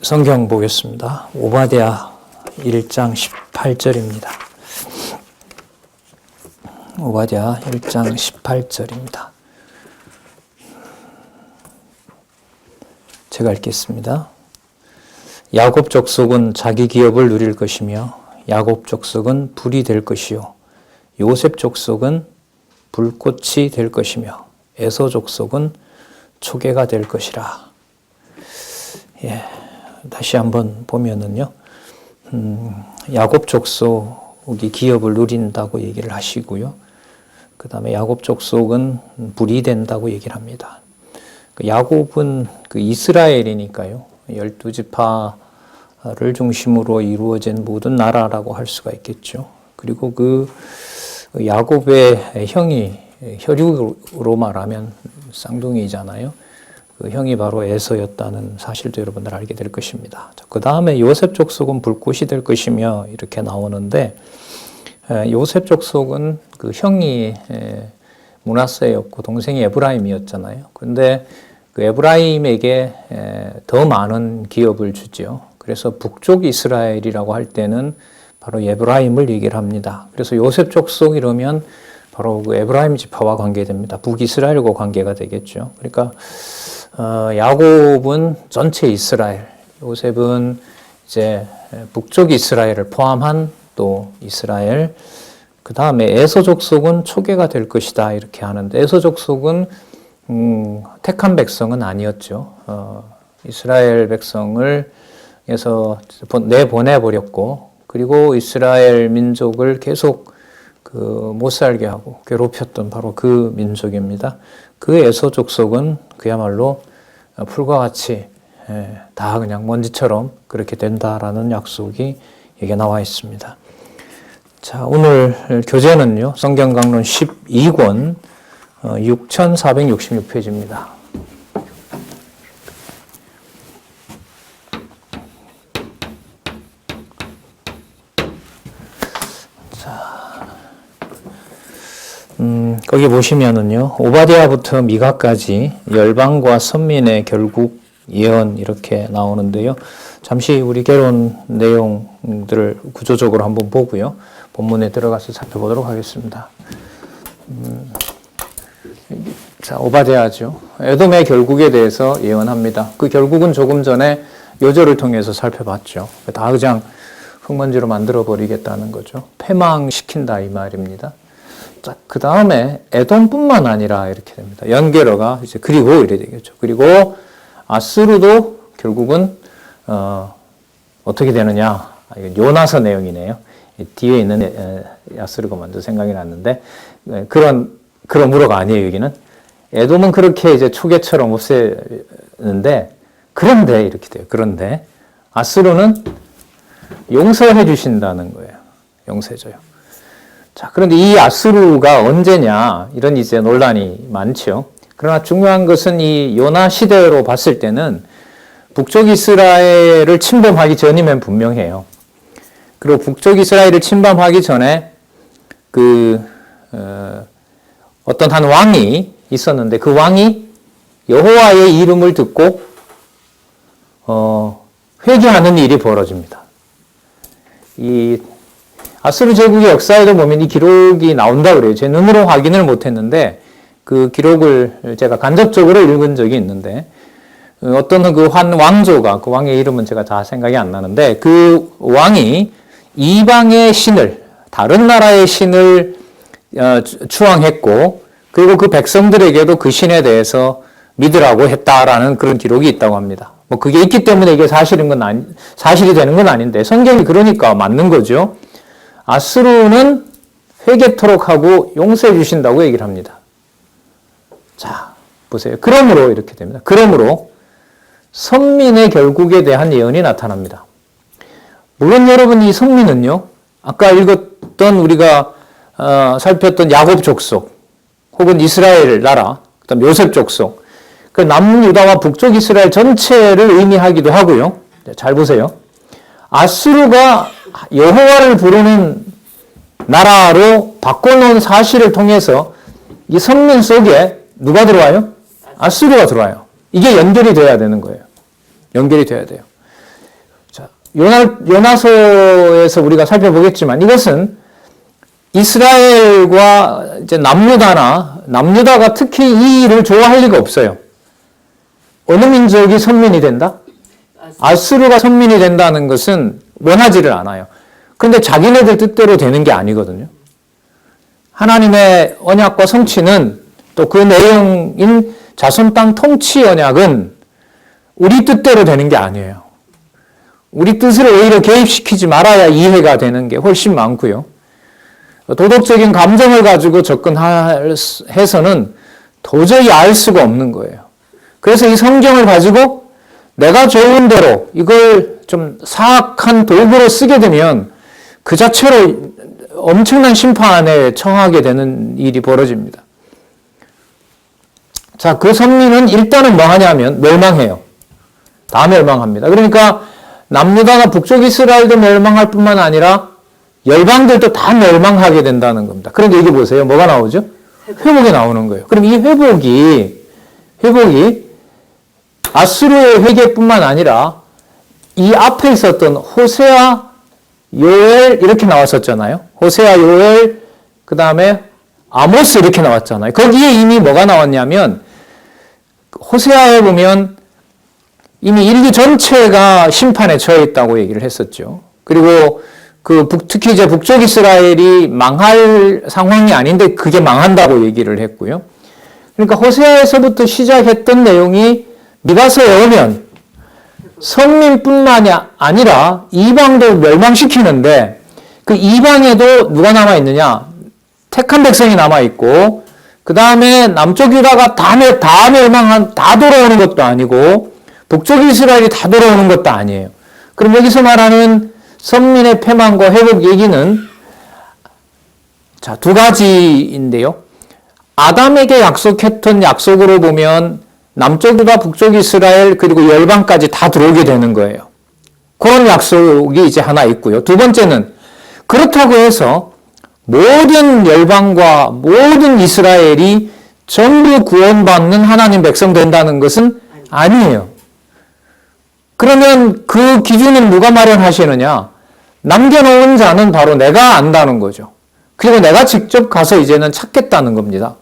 성경 보겠습니다. 오바댜 1장 18절입니다. 오바댜 1장 18절입니다. 제가 읽겠습니다. 야곱 족속은 자기 기업을 누릴 것이며 야곱 족속은 불이 될 것이요 요셉 족속은 불꽃이 될 것이며 에서 족속은 초계가 될 것이라. 다시 한번 보면은요, 야곱 족속이 기업을 누린다고 얘기를 하시고요. 그 다음에 야곱 족속은 불이 된다고 얘기를 합니다. 야곱은 그 이스라엘이니까요. 12지파를 중심으로 이루어진 모든 나라라고 할 수가 있겠죠. 그리고 그 야곱의 형이 혈육으로 말하면 쌍둥이잖아요. 그 형이 바로 에서였다는 사실도 여러분들 알게 될 것입니다. 그 다음에 요셉 족속은 불꽃이 될 것이며 이렇게 나오는데, 요셉 족속은 그 형이 므낫세였고 동생이 에브라임이었잖아요. 근데 그 에브라임에게 더 많은 기업을 주죠. 그래서 북쪽 이스라엘이라고 할 때는 바로 에브라임을 얘기를 합니다. 그래서 요셉 족속 이러면 바로 그 에브라임 지파와 관계됩니다. 북이스라엘과 관계가 되겠죠. 그러니까 야곱은 전체 이스라엘, 요셉은 이제 북쪽 이스라엘을 포함한 또 이스라엘, 그 다음에 에서 족속은 초계가 될 것이다 이렇게 하는데, 에서 족속은 택한 백성은 아니었죠. 이스라엘 백성을 해서 내보내버렸고, 그리고 이스라엘 민족을 계속 못 살게 하고 괴롭혔던 바로 그 민족입니다. 그 에서 족속은 그야말로 풀과 같이 다 그냥 먼지처럼 그렇게 된다라는 약속이 여기에 나와 있습니다. 자, 오늘 교재는요, 성경 강론 12권 6466페이지입니다. 거기 보시면은요, 오바댜부터 미가까지 열방과 선민의 결국 예언 이렇게 나오는데요. 잠시 우리 개론 내용들을 구조적으로 한번 보고요. 본문에 들어가서 살펴보도록 하겠습니다. 자, 오바댜죠. 에돔의 결국에 대해서 예언합니다. 그 결국은 조금 전에 요절을 통해서 살펴봤죠. 다 그냥 흙먼지로 만들어버리겠다는 거죠. 패망시킨다 이 말입니다. 자, 그 다음에 에돔뿐만 아니라 이렇게 됩니다. 연결어가 이제 그리고 이래 되겠죠. 그리고 아수르도 결국은 어떻게 되느냐? 이건 요나서 내용이네요. 뒤에 있는 아수르가 먼저 생각이 났는데, 그러므로가 아니에요. 여기는 에돔은 그렇게 이제 초계처럼 없애는데, 그런데 이렇게 돼요. 그런데 아수르는 용서해 주신다는 거예요. 용서해줘요. 자, 그런데 이 아수르가 언제냐, 이런 이제 논란이 많죠. 그러나 중요한 것은 이 요나 시대로 봤을 때는 북쪽 이스라엘을 침범하기 전이면 분명해요. 그리고 북쪽 이스라엘을 침범하기 전에 어떤 한 왕이 있었는데, 그 왕이 여호와의 이름을 듣고 회개하는 일이 벌어집니다. 이 아수르 제국의 역사에도 보면 이 기록이 나온다고 그래요. 제 눈으로 확인을 못했는데 그 기록을 제가 간접적으로 읽은 적이 있는데, 어떤 그 왕조가, 그 왕의 이름은 제가 다 생각이 안 나는데, 그 왕이 이방의 신을, 다른 나라의 신을 추앙했고, 그리고 그 백성들에게도 그 신에 대해서 믿으라고 했다라는 그런 기록이 있다고 합니다. 뭐 그게 있기 때문에 이게 사실이 되는 건 아닌데, 성경이 그러니까 맞는 거죠. 아수르는 회개토록 하고 용서해 주신다고 얘기를 합니다. 자, 보세요. 그러므로 이렇게 됩니다. 그러므로 선민의 결국에 대한 예언이 나타납니다. 물론 여러분, 이 선민은요, 아까 읽었던 우리가 살폈던 야곱 족속 혹은 이스라엘 나라, 그다음 요셉 족속, 그 남유다와 북쪽 이스라엘 전체를 의미하기도 하고요. 잘 보세요. 아수르가 여호와를 부르는 나라로 바꿔놓은 사실을 통해서 이 선민 속에 누가 들어와요? 아수르가 들어와요. 이게 연결이 돼야 되는 거예요. 연결이 돼야 돼요. 요나서에서 우리가 살펴보겠지만 이것은 이스라엘과 이제 남유다가 특히 이 일을 좋아할 리가 없어요. 어느 민족이 선민이 된다? 아수르가 선민이 된다는 것은 원하지를 않아요. 그런데 자기네들 뜻대로 되는 게 아니거든요. 하나님의 언약과 성취는 또 그 내용인 자손 땅 통치 언약은 우리 뜻대로 되는 게 아니에요. 우리 뜻을 오히려 개입시키지 말아야 이해가 되는 게 훨씬 많고요. 도덕적인 감정을 가지고 접근해서는 도저히 알 수가 없는 거예요. 그래서 이 성경을 가지고 내가 좋은 대로 이걸 좀 사악한 도구로 쓰게 되면 그 자체로 엄청난 심판에 처하게 되는 일이 벌어집니다. 자, 그 선민은 일단은 뭐 하냐면 멸망해요. 다 멸망합니다. 그러니까 남유다나 북쪽 이스라엘도 멸망할 뿐만 아니라 열방들도 다 멸망하게 된다는 겁니다. 그런데 여기 보세요. 뭐가 나오죠? 회복이 나오는 거예요. 그럼 이 회복이 아수르의 회개뿐만 아니라 이 앞에 있었던 호세아, 요엘 이렇게 나왔었잖아요. 호세아, 요엘, 그 다음에 아모스 이렇게 나왔잖아요. 거기에 이미 뭐가 나왔냐면 호세아에 보면 이미 인류 전체가 심판에 처해 있다고 얘기를 했었죠. 그리고 특히 이제 북쪽 이스라엘이 망할 상황이 아닌데 그게 망한다고 얘기를 했고요. 그러니까 호세아에서부터 시작했던 내용이 미가서에 오면 선민뿐만이 아니라 이방도 멸망시키는데 그 이방에도 누가 남아있느냐? 택한 백성이 남아있고 그 다음에 남쪽 유다가 다 돌아오는 것도 아니고 북쪽 이스라엘이 다 돌아오는 것도 아니에요. 그럼 여기서 말하는 선민의 패망과 회복 얘기는 자, 두 가지인데요. 아담에게 약속했던 약속으로 보면 남쪽 유다, 북쪽 이스라엘 그리고 열방까지 다 들어오게 되는 거예요. 그런 약속이 이제 하나 있고요. 두 번째는 그렇다고 해서 모든 열방과 모든 이스라엘이 전부 구원받는 하나님 백성 된다는 것은 아니에요. 그러면 그 기준은 누가 마련하시느냐? 남겨놓은 자는 바로 내가 안다는 거죠. 그리고 내가 직접 가서 이제는 찾겠다는 겁니다.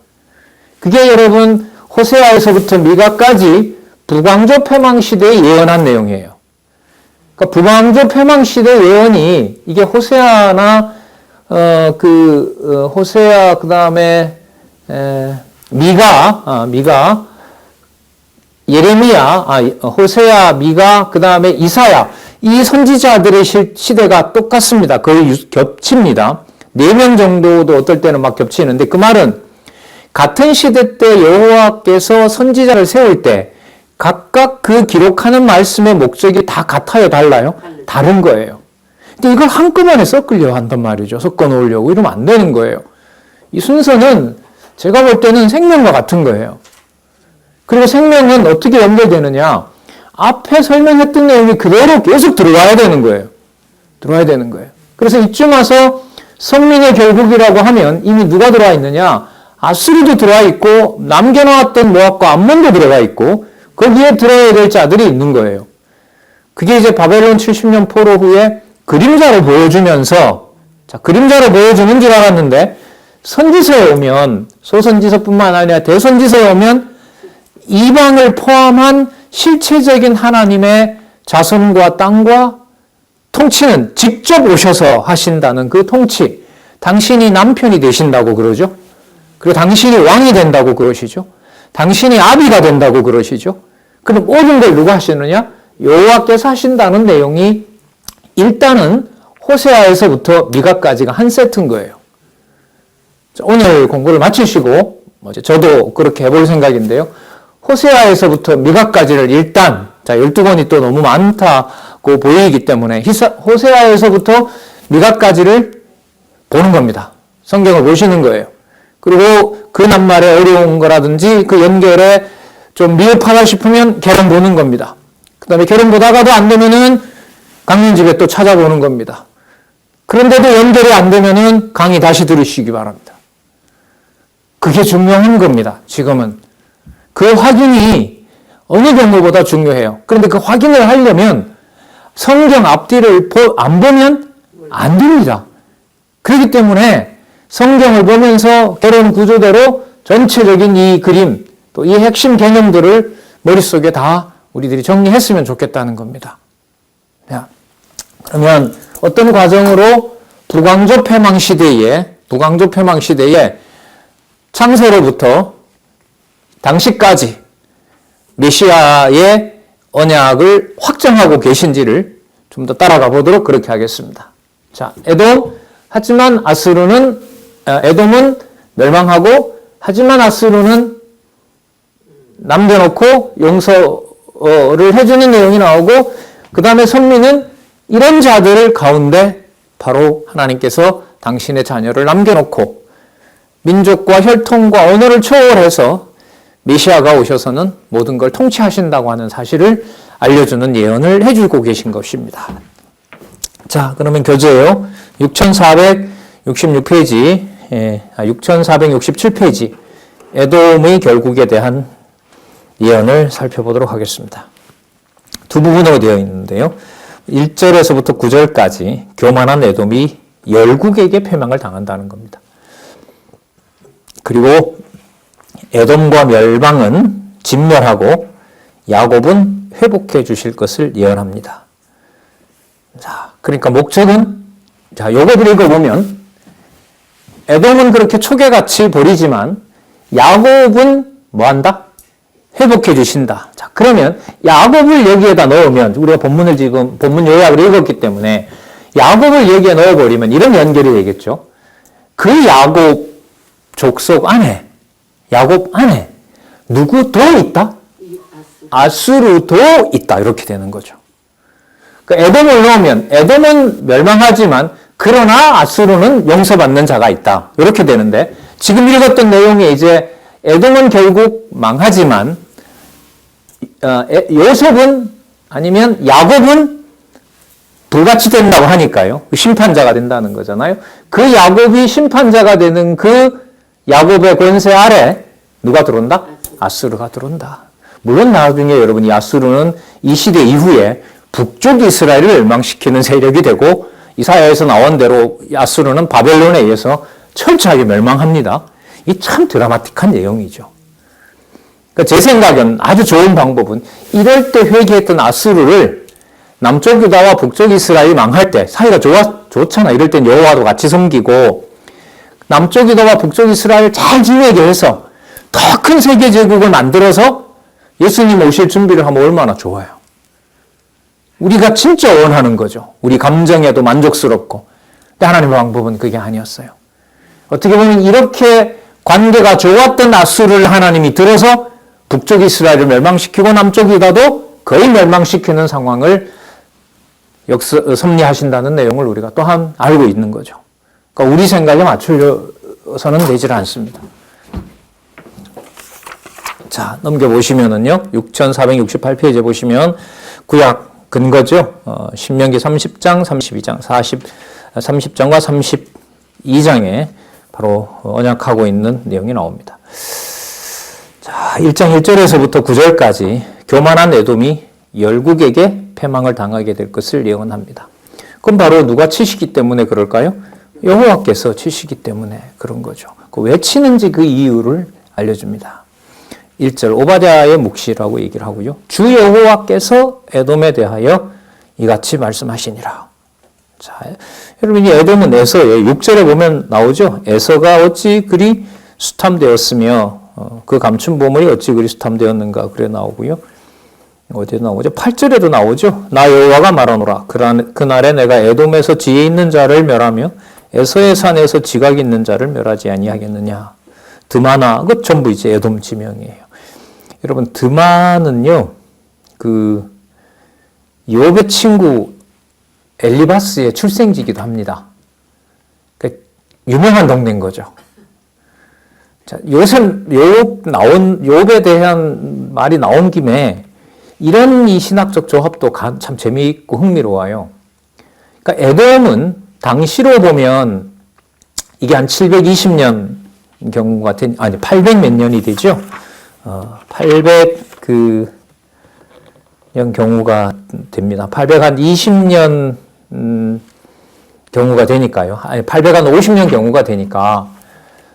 그게 여러분 호세아에서부터 미가까지 북왕조 패망 시대에 예언한 내용이에요. 그러니까 북왕조 패망 시대 예언이 이게 호세아나 호세아 그다음에 미가 예레미야, 호세아, 미가, 그 다음에 이사야. 이 선지자들의 시대가 똑같습니다. 거의 겹칩니다. 4명 정도도 어떨 때는 막 겹치는데 그 말은 같은 시대 때 여호와께서 선지자를 세울 때 각각 그 기록하는 말씀의 목적이 다 같아요? 달라요? 다른 거예요. 근데 이걸 한꺼번에 섞으려고 한단 말이죠. 섞어 놓으려고. 이러면 안 되는 거예요. 이 순서는 제가 볼 때는 생명과 같은 거예요. 그리고 생명은 어떻게 연결되느냐? 앞에 설명했던 내용이 그대로 계속 들어와야 되는 거예요. 들어와야 되는 거예요. 그래서 이쯤 와서 선민의 결국이라고 하면 이미 누가 들어와 있느냐? 아수르도 들어와 있고 남겨놓았던 모압과 암몬도 들어가 있고 거기에 들어야 될 자들이 있는 거예요. 그게 이제 바벨론 70년 포로 후에 그림자로 보여주면서 그림자로 보여주는 줄 알았는데 선지서에 오면 소선지서뿐만 아니라 대선지서에 오면 이방을 포함한 실체적인 하나님의 자손과 땅과 통치는 직접 오셔서 하신다는 그 통치. 당신이 남편이 되신다고 그러죠. 그리고 당신이 왕이 된다고 그러시죠. 당신이 아비가 된다고 그러시죠. 그럼 모든 걸 누가 하시느냐? 여호와께서 하신다는 내용이 일단은 호세아에서부터 미가까지가 한 세트인 거예요. 오늘 공부를 마치시고 저도 그렇게 해볼 생각인데요. 호세아에서부터 미가까지를 일단 12권이 또 너무 많다고 보이기 때문에 호세아에서부터 미가까지를 보는 겁니다. 성경을 보시는 거예요. 그리고 그 낱말에 어려운 거라든지 그 연결에 좀 미흡하다 싶으면 계론 보는 겁니다. 그 다음에 계론 보다가도 안 되면은 강론집에 또 찾아보는 겁니다. 그런데도 연결이 안 되면은 강의 다시 들으시기 바랍니다. 그게 중요한 겁니다. 지금은. 그 확인이 어느 경우보다 중요해요. 그런데 그 확인을 하려면 성경 앞뒤를 안 보면 안 됩니다. 그렇기 때문에 성경을 보면서 결혼 구조대로 전체적인 이 그림, 또 이 핵심 개념들을 머릿속에 다 우리들이 정리했으면 좋겠다는 겁니다. 자, 그러면 어떤 과정으로 북왕조 패망 시대에 창세로부터 당시까지 메시아의 언약을 확정하고 계신지를 좀 더 따라가 보도록 그렇게 하겠습니다. 자, 하지만 에돔은 멸망하고, 하지만 아수르는 남겨놓고 용서를 해주는 내용이 나오고, 그 다음에 선미는 이런 자들을 가운데 바로 하나님께서 당신의 자녀를 남겨놓고 민족과 혈통과 언어를 초월해서 메시아가 오셔서는 모든 걸 통치하신다고 하는 사실을 알려주는 예언을 해주고 계신 것입니다. 자, 그러면 교재요. 6466페이지, 6467페이지, 에돔의 결국에 대한 예언을 살펴보도록 하겠습니다. 두 부분으로 되어 있는데요. 1절에서부터 9절까지 교만한 에돔이 열국에게 패망을 당한다는 겁니다. 그리고 에돔과 멸망은 진멸하고 야곱은 회복해 주실 것을 예언합니다. 자, 그러니까 목적은, 자, 요것을 읽어보면 에돔은 그렇게 초계같이 버리지만 야곱은 뭐한다? 회복해 주신다. 자, 그러면 야곱을 여기에다 넣으면, 우리가 본문 요약을 읽었기 때문에 야곱을 여기에 넣어버리면 이런 연결이 되겠죠. 그 야곱 족속 안에, 야곱 안에 누구 더 있다? 아수르도 있다. 이렇게 되는 거죠. 그러니까 에돔을 넣으면 에돔은 멸망하지만 그러나 아수르는 용서받는 자가 있다. 이렇게 되는데, 지금 읽었던 내용에 이제 에돔은 결국 망하지만 요셉은 아니면 야곱은 불같이 된다고 하니까요. 심판자가 된다는 거잖아요. 그 야곱이 심판자가 되는 그 야곱의 권세 아래 누가 들어온다? 아수르가 들어온다. 물론 나중에 여러분, 이 아수르는 이 시대 이후에 북쪽 이스라엘을 멸망시키는 세력이 되고, 이사야에서 나온 대로 아수르는 바벨론에 의해서 철저하게 멸망합니다. 이 참 드라마틱한 내용이죠. 그러니까 제 생각은 아주 좋은 방법은, 이럴 때 회개했던 아수르를 남쪽 유다와 북쪽 이스라엘이 망할 때 사이가 좋잖아. 이럴 땐 여호와도 같이 섬기고, 남쪽 유다와 북쪽 이스라엘을 잘 지내게 해서 더 큰 세계 제국을 만들어서 예수님 오실 준비를 하면 얼마나 좋아요. 우리가 진짜 원하는 거죠. 우리 감정에도 만족스럽고. 근데 하나님의 방법은 그게 아니었어요. 어떻게 보면 이렇게 관계가 좋았던 아수르를 하나님이 들어서 북쪽 이스라엘을 멸망시키고 남쪽 유다도 거의 멸망시키는 상황을 섭리하신다는 내용을 우리가 또한 알고 있는 거죠. 그러니까 우리 생각에 맞추려서는 되질 않습니다. 자, 넘겨보시면은요, 6468페이지에 보시면 구약 근거죠. 신명기 30장, 32장, 30장과 32장에 바로 언약하고 있는 내용이 나옵니다. 자, 1장 1절에서부터 9절까지 교만한 에돔이 열국에게 패망을 당하게 될 것을 예언합니다. 그럼 바로 누가 치시기 때문에 그럴까요? 여호와께서 치시기 때문에 그런 거죠. 왜 치는지 그 이유를 알려줍니다. 1절 오바댜의 묵시라고 얘기를 하고요. 주 여호와께서 에돔에 대하여 이같이 말씀하시니라. 자, 여러분, 이 에돔은 에서예요. 6절에 보면 나오죠. 에서가 어찌 그리 수탐되었으며 그 감춘 보물이 어찌 그리 수탐되었는가, 그래 나오고요. 어디에 나오죠? 8절에도 나오죠. 나 여호와가 말하노라. 그날에 내가 에돔에서 지혜 있는 자를 멸하며 에서의 산에서 지각 있는 자를 멸하지 아니하겠느냐. 드마나, 그 전부 이제 에돔 지명이에요. 여러분, 드마는요, 그 욥의 친구 엘리바스의 출생지이기도 합니다. 그러니까 유명한 동네인 거죠. 자, 욥에 대한 말이 나온 김에 이런 이 신학적 조합도 참 재미있고 흥미로워요. 그러니까 에돔은 당시로 보면 이게 한 720년 경우 같은, 아니 800 몇 년이 되죠. 경우가 됩니다. 820년 경우가 되니까요. 아니 850년 경우가 되니까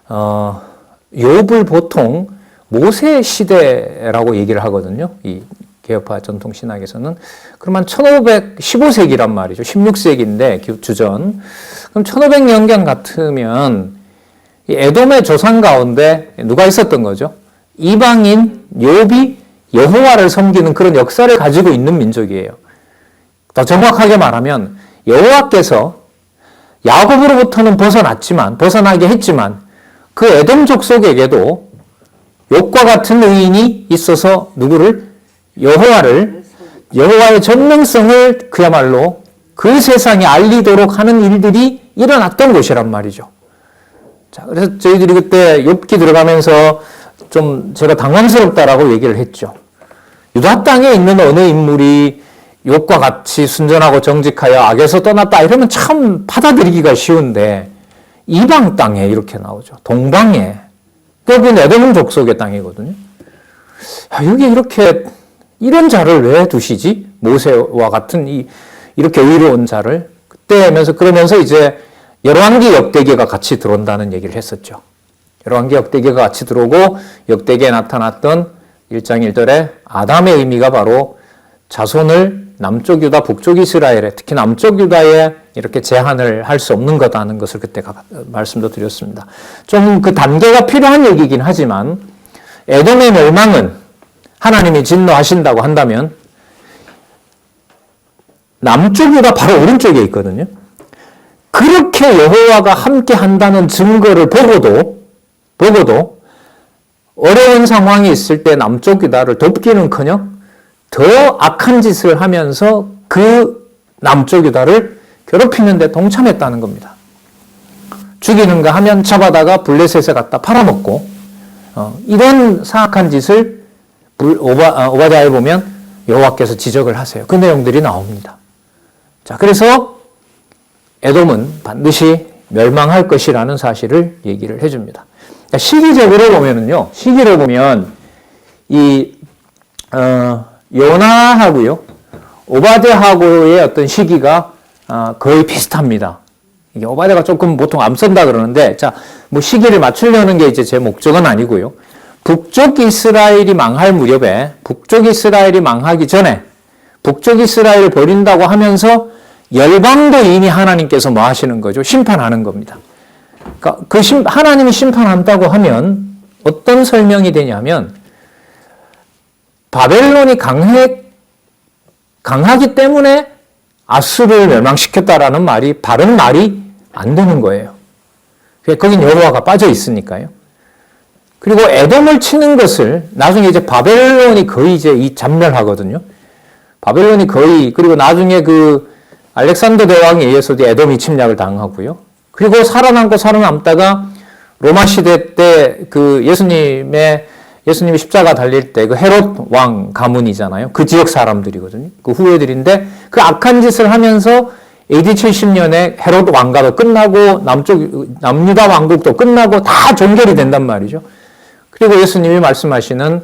욥을 보통 모세 시대라고 얘기를 하거든요. 이 개혁파 전통 신학에서는. 그러면 1515세기란 말이죠. 16세기인데 주전. 그럼 1500년경 같으면 이 에돔의 조상 가운데 누가 있었던 거죠? 이방인 욥이 여호와를 섬기는 그런 역사를 가지고 있는 민족이에요. 더 정확하게 말하면 여호와께서 야곱으로부터는 벗어나게 했지만 그 에돔 족속에게도 욥과 같은 의인이 있어서 누구를? 여호와의 전능성을 그야말로 그 세상에 알리도록 하는 일들이 일어났던 곳이란 말이죠. 자, 그래서 저희들이 그때 욥기 들어가면서 좀 제가 당황스럽다라고 얘기를 했죠. 유다 땅에 있는 어느 인물이 욥과 같이 순전하고 정직하여 악에서 떠났다 이러면 참 받아들이기가 쉬운데 이방 땅에 이렇게 나오죠. 동방에. 그건 에돔 족속의 땅이거든요. 여기 이렇게 이런 자를 왜 두시지? 모세와 같은 이렇게 의로운 자를. 그러면서 이제 열왕기 역대기가 같이 들어온다는 얘기를 했었죠. 열왕기 역대기가 같이 들어오고 역대기에 나타났던 1장 1절에 아담의 의미가 바로 자손을 남쪽 유다, 북쪽 이스라엘에, 특히 남쪽 유다에 이렇게 제한을 할 수 없는 거다는 것을 그때 말씀도 드렸습니다. 좀 그 단계가 필요한 얘기긴 하지만 에돔의 멸망은 하나님이 진노하신다고 한다면 남쪽 유다 바로 오른쪽에 있거든요. 그렇게 여호와가 함께 한다는 증거를 보고도 어려운 상황이 있을 때 남쪽 유다를 돕기는커녕 더 악한 짓을 하면서 그 남쪽 유다를 괴롭히는 데 동참했다는 겁니다. 죽이는가 하면 잡아다가 블레셋에 갖다 팔아먹고 이런 사악한 짓을 오바댜에 보면 여호와께서 지적을 하세요. 그 내용들이 나옵니다. 자, 그래서 에돔은 반드시 멸망할 것이라는 사실을 얘기를 해줍니다. 시기적으로 보면은요, 시기를 보면 요나하고요, 오바댜하고의 어떤 시기가 거의 비슷합니다. 이게 오바댜가 조금 보통 앞선다 그러는데, 자, 뭐 시기를 맞추려는 게 이제 제 목적은 아니고요. 북쪽 이스라엘이 망할 무렵에, 북쪽 이스라엘이 망하기 전에, 북쪽 이스라엘을 버린다고 하면서 열방도 이미 하나님께서 뭐 하시는 거죠? 심판하는 겁니다. 그러니까 하나님이 심판한다고 하면 어떤 설명이 되냐면 바벨론이 강하기 때문에 아수르를 멸망시켰다라는 말이 바른 말이 안 되는 거예요. 거긴 여호와가 빠져 있으니까요. 그리고 에돔을 치는 것을 나중에 이제 바벨론이 거의 이제 잔멸하거든요. 바벨론이 거의, 그리고 나중에 그 알렉산더 대왕에 의해서도 에돔이 침략을 당하고요. 그리고 살아남다가 로마 시대 때 그 예수님이 십자가 달릴 때 그 헤롯 왕 가문이잖아요. 그 지역 사람들이거든요. 그 후예들인데 그 악한 짓을 하면서 AD 70년에 헤롯 왕가도 끝나고 남유다 왕국도 끝나고 다 종결이 된단 말이죠. 그리고 예수님이 말씀하시는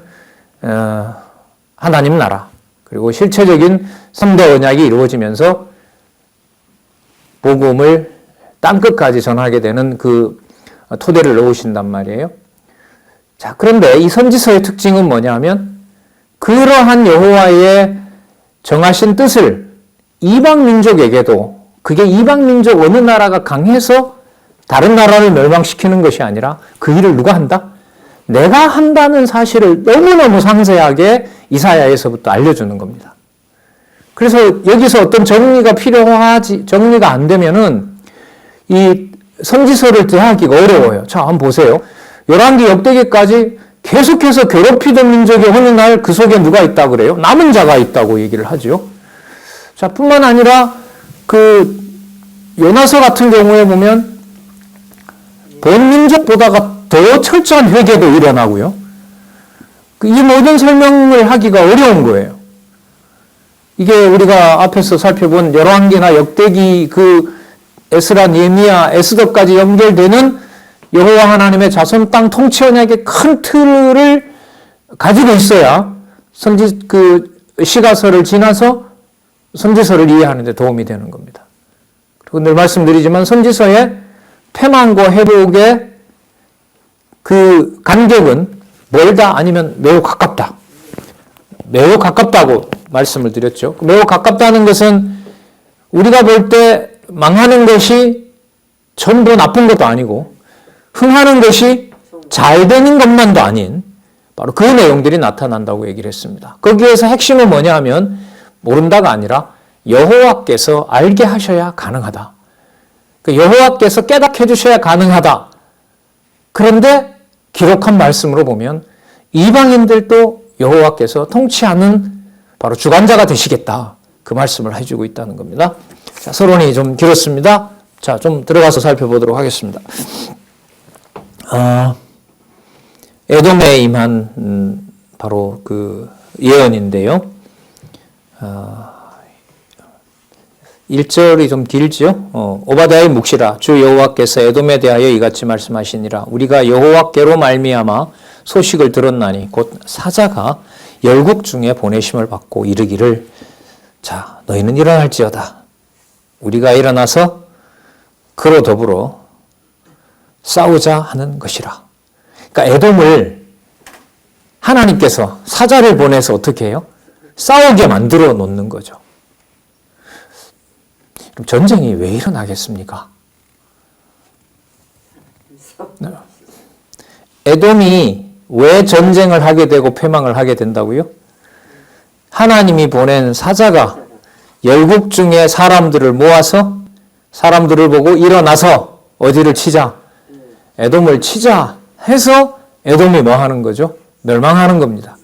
하나님 나라 그리고 실체적인 3대 언약이 이루어지면서 복음을 땅끝까지 전하게 되는 그 토대를 놓으신단 말이에요. 자, 그런데 이 선지서의 특징은 뭐냐면 그러한 여호와의 정하신 뜻을 이방 민족에게도 그게 이방 민족 어느 나라가 강해서 다른 나라를 멸망시키는 것이 아니라 그 일을 누가 한다? 내가 한다는 사실을 너무너무 상세하게 이사야에서부터 알려주는 겁니다. 그래서 여기서 어떤 정리가 정리가 안 되면은 이 선지서를 대하기가 어려워요. 자, 한번 보세요. 열왕기 역대기까지 계속해서 괴롭히던 민족이 어느 날 그 속에 누가 있다고 그래요? 남은 자가 있다고 얘기를 하죠. 자, 뿐만 아니라 그 요나서 같은 경우에 보면 본 민족보다가 더 철저한 회개도 일어나고요. 이 모든 설명을 하기가 어려운 거예요. 이게 우리가 앞에서 살펴본 열왕기나 역대기 그 에스라, 느헤미야, 에스더까지 연결되는 여호와 하나님의 자손 땅 통치 언약의 큰 틀을 가지고 있어야 시가서를 지나서 선지서를 이해하는 데 도움이 되는 겁니다. 그리고 늘 말씀드리지만 선지서의 패망과 회복의 그 간격은 멀다 아니면 매우 가깝다. 매우 가깝다고 말씀을 드렸죠. 매우 가깝다는 것은 우리가 볼 때 망하는 것이 전부 나쁜 것도 아니고 흥하는 것이 잘 되는 것만도 아닌 바로 그 내용들이 나타난다고 얘기를 했습니다. 거기에서 핵심은 뭐냐 하면 모른다가 아니라 여호와께서 알게 하셔야 가능하다. 여호와께서 깨닫게 해주셔야 가능하다. 그런데 기록한 말씀으로 보면 이방인들도 여호와께서 통치하는 바로 주관자가 되시겠다. 그 말씀을 해주고 있다는 겁니다. 자, 서론이 좀 길었습니다. 자, 좀 들어가서 살펴보도록 하겠습니다. 에돔에 임한 바로 그 예언인데요. 1절이 좀 길죠. 오바댜의 묵시라 주 여호와께서 에돔에 대하여 이같이 말씀하시니라. 우리가 여호와께로 말미암아 소식을 들었나니 곧 사자가 열국 중에 보내심을 받고 이르기를 자 너희는 일어날지어다. 우리가 일어나서 그로 더불어 싸우자 하는 것이라. 그러니까 에돔을 하나님께서 사자를 보내서 어떻게 해요? 싸우게 만들어 놓는 거죠. 그럼 전쟁이 왜 일어나겠습니까? 에돔이 왜 전쟁을 하게 되고 패망을 하게 된다고요? 하나님이 보낸 사자가 열국 중에 사람들을 모아서 사람들을 보고 일어나서 어디를 치자? 에돔을 치자 해서 에돔이 뭐 하는 거죠? 멸망하는 겁니다.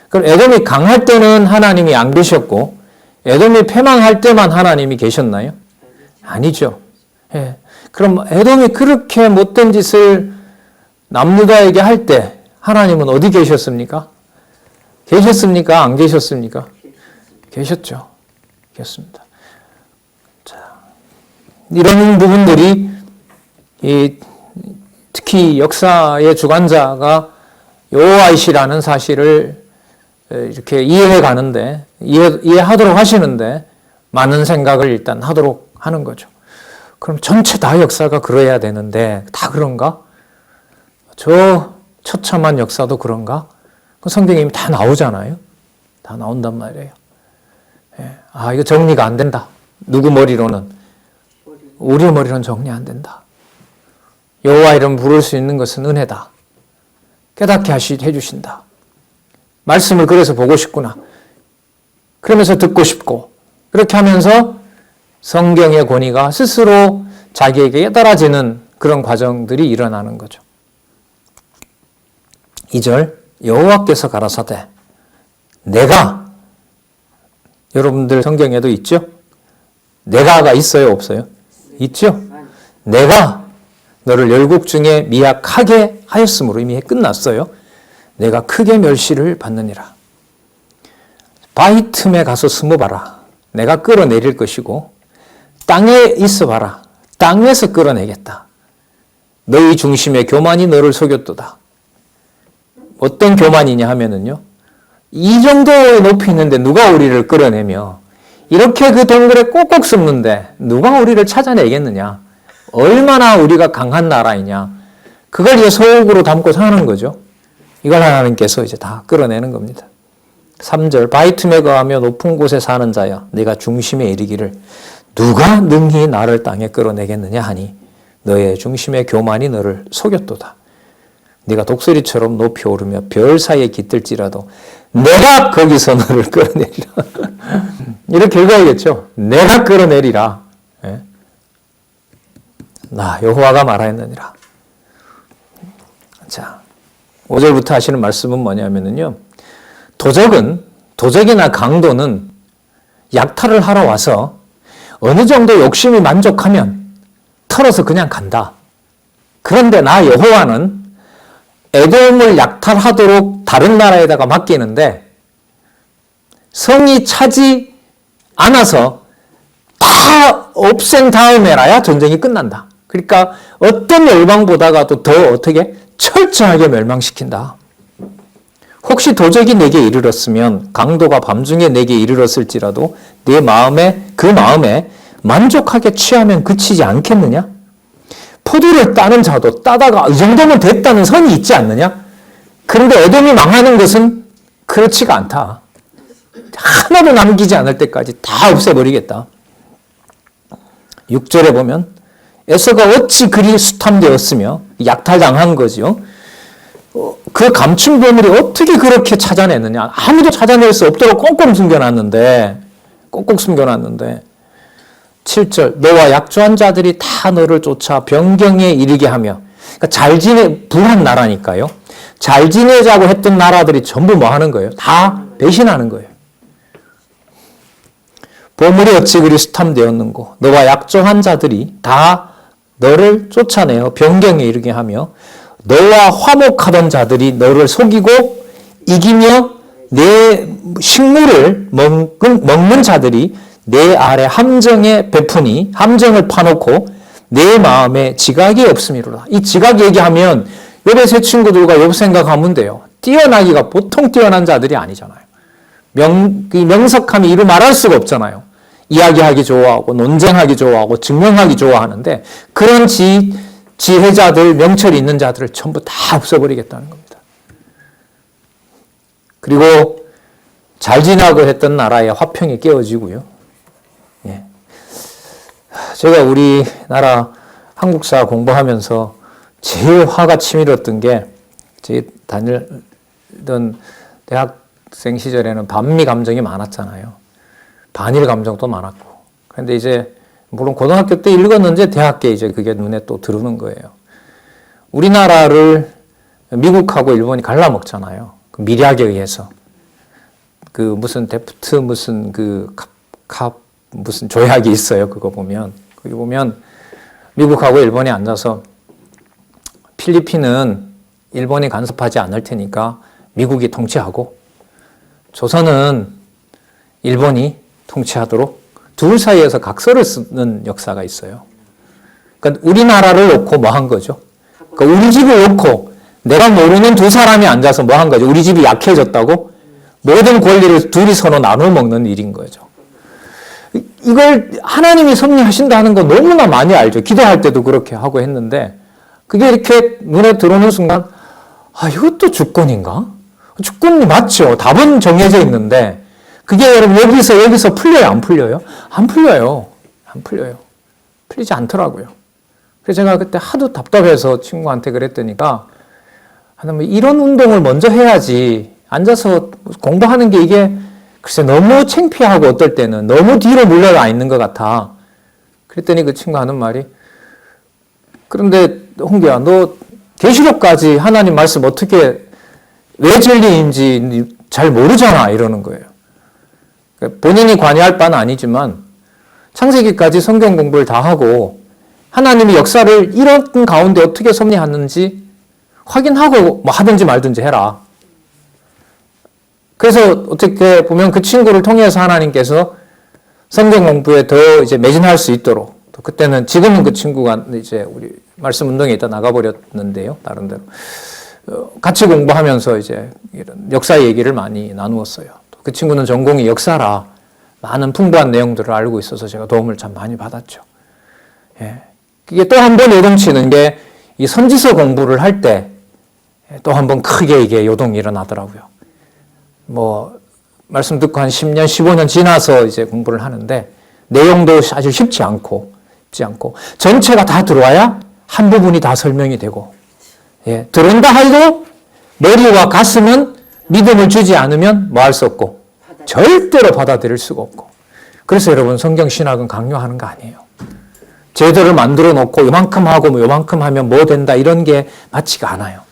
그럼 에돔이 강할 때는 하나님이 안 계셨고 에돔이 패망할 때만 하나님이 계셨나요? 아니죠. 예. 그럼 에돔이 그렇게 못된 짓을 남유다에게 할 때 하나님은 어디 계셨습니까? 계셨습니까? 안 계셨습니까? 계셨죠. 계셨습니다. 자, 이런 부분들이 특히 역사의 주관자가 여호와이시라는 사실을 이렇게 이해해 가는데 이해하도록 하시는데 많은 생각을 일단 하도록 하는 거죠. 그럼 전체 다 역사가 그래야 되는데 다 그런가? 저 처참한 역사도 그런가? 그 성경에 이미 다 나오잖아요. 다 나온단 말이에요. 예. 아, 이거 정리가 안 된다. 누구 머리로는? 우리 머리로는 정리 안 된다. 여호와 이름 부를 수 있는 것은 은혜다. 깨닫게 해주신다. 말씀을 그래서 보고 싶구나. 그러면서 듣고 싶고 그렇게 하면서 성경의 권위가 스스로 자기에게 깨달아지는 그런 과정들이 일어나는 거죠. 2절 여호와께서 가라사대 내가 여러분들 성경에도 있죠? 내가가 있어요? 없어요? 있죠? 내가 너를 열국 중에 미약하게 하였으므로 이미 끝났어요. 내가 크게 멸시를 받느니라. 바위 틈에 가서 숨어봐라. 내가 끌어내릴 것이고 땅에 있어봐라. 땅에서 끌어내겠다. 너희 중심의 교만이 너를 속였도다. 어떤 교만이냐 하면은요. 이 정도의 높이 있는데 누가 우리를 끌어내며 이렇게 그 동굴에 꼭꼭 숨는데 누가 우리를 찾아내겠느냐. 얼마나 우리가 강한 나라이냐. 그걸 이제 속으로 담고 사는 거죠. 이걸 하나님께서 이제 다 끌어내는 겁니다. 3절 바위 틈에 거하며 높은 곳에 사는 자야 네가 중심에 이르기를 누가 능히 나를 땅에 끌어내겠느냐 하니 너의 중심의 교만이 너를 속였도다. 네가 독수리처럼 높이 오르며 별 사이에 깃들지라도 내가 거기서 너를 끌어내리라. 이렇게 읽어야겠죠. 내가 끌어내리라. 예? 나 여호와가 말하였느니라. 자, 5절부터 하시는 말씀은 뭐냐면요. 도적이나 강도는 약탈을 하러 와서 어느 정도 욕심이 만족하면 털어서 그냥 간다. 그런데 나 여호와는 에돔을 약탈하도록 다른 나라에다가 맡기는데 성이 차지 않아서 다 없앤 다음에라야 전쟁이 끝난다. 그러니까 어떤 열방보다가도 더 어떻게 철저하게 멸망시킨다. 혹시 도적이 내게 이르렀으면 강도가 밤중에 내게 이르렀을지라도 네 마음에 그 마음에 만족하게 취하면 그치지 않겠느냐? 포도를 따는 자도 따다가 이 정도면 됐다는 선이 있지 않느냐? 그런데 에돔이 망하는 것은 그렇지가 않다. 하나도 남기지 않을 때까지 다 없애버리겠다. 6절에 보면 에서가 어찌 그리 수탐되었으며 약탈당한 거죠. 그 감춘 보물이 어떻게 그렇게 찾아내느냐. 아무도 찾아낼 수 없도록 꽁꽁 숨겨놨는데 7절 너와 약조한 자들이 다 너를 쫓아 변경에 이르게 하며, 그러니까 불한 나라니까요. 잘 지내자고 했던 나라들이 전부 뭐 하는 거예요? 다 배신하는 거예요. 보물이 어찌 그리 수탐되었는고 너와 약조한 자들이 다 너를 쫓아내어 변경에 이르게 하며 너와 화목하던 자들이 너를 속이고 이기며 내 식물을 먹는 자들이 내 아래 함정에 베푸니 함정을 파놓고 내 마음에 지각이 없음이로라. 이 지각 얘기하면 욥의 세 친구들과 욥 생각하면 돼요. 뛰어나기가 보통 뛰어난 자들이 아니잖아요. 명석함이 이루 말할 수가 없잖아요. 이야기하기 좋아하고 논쟁하기 좋아하고 증명하기 좋아하는데 그런 지혜자들, 명철이 있는 자들을 전부 다 없애버리겠다는 겁니다. 그리고 잘 지나고 했던 나라의 화평이 깨어지고요. 예. 제가 우리나라 한국사 공부하면서 제일 화가 치밀었던 게, 제 다니던 대학생 시절에는 반미 감정이 많았잖아요. 반일 감정도 많았고. 그런데 이제 물론 고등학교 때 읽었는데 대학교 이제 그게 눈에 또 들어오는 거예요. 우리나라를 미국하고 일본이 갈라먹잖아요. 그 미략에 의해서. 그 무슨 데프트 무슨 무슨 조약이 있어요. 그거 보면. 거기 보면 미국하고 일본이 앉아서 필리핀은 일본이 간섭하지 않을 테니까 미국이 통치하고 조선은 일본이 통치하도록 둘 사이에서 각서를 쓰는 역사가 있어요. 그러니까 우리나라를 놓고 뭐 한 거죠? 그러니까 우리 집을 놓고 내가 모르는 두 사람이 앉아서 뭐 한 거죠? 우리 집이 약해졌다고 모든 권리를 둘이서로 나눠 먹는 일인 거죠. 이걸 하나님이 섭리하신다는 거 너무나 많이 알죠. 기도할 때도 그렇게 하고 했는데 그게 이렇게 눈에 들어오는 순간 이것도 주권인가? 주권이 맞죠. 답은 정해져 있는데 그게 여러분 여기서 풀려요? 안 풀려요? 안 풀려요. 안 풀려요. 풀리지 않더라고요. 그래서 제가 그때 하도 답답해서 친구한테 그랬더니까 하나님 이런 운동을 먼저 해야지 앉아서 공부하는 게 이게 글쎄 너무 창피하고 어떨 때는 너무 뒤로 물러나 있는 것 같아. 그랬더니 그 친구 하는 말이 그런데 홍기야 너 계시록까지 하나님 말씀 어떻게 왜 진리인지 잘 모르잖아 이러는 거예요. 본인이 관여할 바는 아니지만 창세기까지 성경 공부를 다 하고 하나님이 역사를 이런 가운데 어떻게 섭리하는지 확인하고 뭐 하든지 말든지 해라. 그래서 어떻게 보면 그 친구를 통해서 하나님께서 성경 공부에 더 이제 매진할 수 있도록 또 그때는 지금은 그 친구가 이제 우리 말씀 운동에 있다 나가버렸는데요. 다른 데로. 같이 공부하면서 이제 이런 역사 얘기를 많이 나누었어요. 그 친구는 전공이 역사라 많은 풍부한 내용들을 알고 있어서 제가 도움을 참 많이 받았죠. 예. 이게 또 한 번 요동치는 게 이 선지서 공부를 할 때 또 한 번 크게 이게 요동이 일어나더라고요. 뭐 말씀 듣고 한 10년, 15년 지나서 이제 공부를 하는데 내용도 사실 쉽지 않고 전체가 다 들어와야 한 부분이 다 설명이 되고 예, 들은다 해도 머리와 가슴은 믿음을 주지 않으면 뭐 할 수 없고 절대로 받아들일 수가 없고 그래서 여러분 성경 신학은 강요하는 거 아니에요. 제도를 만들어 놓고 요만큼 하고 뭐 요만큼 하면 뭐 된다 이런 게 맞지가 않아요.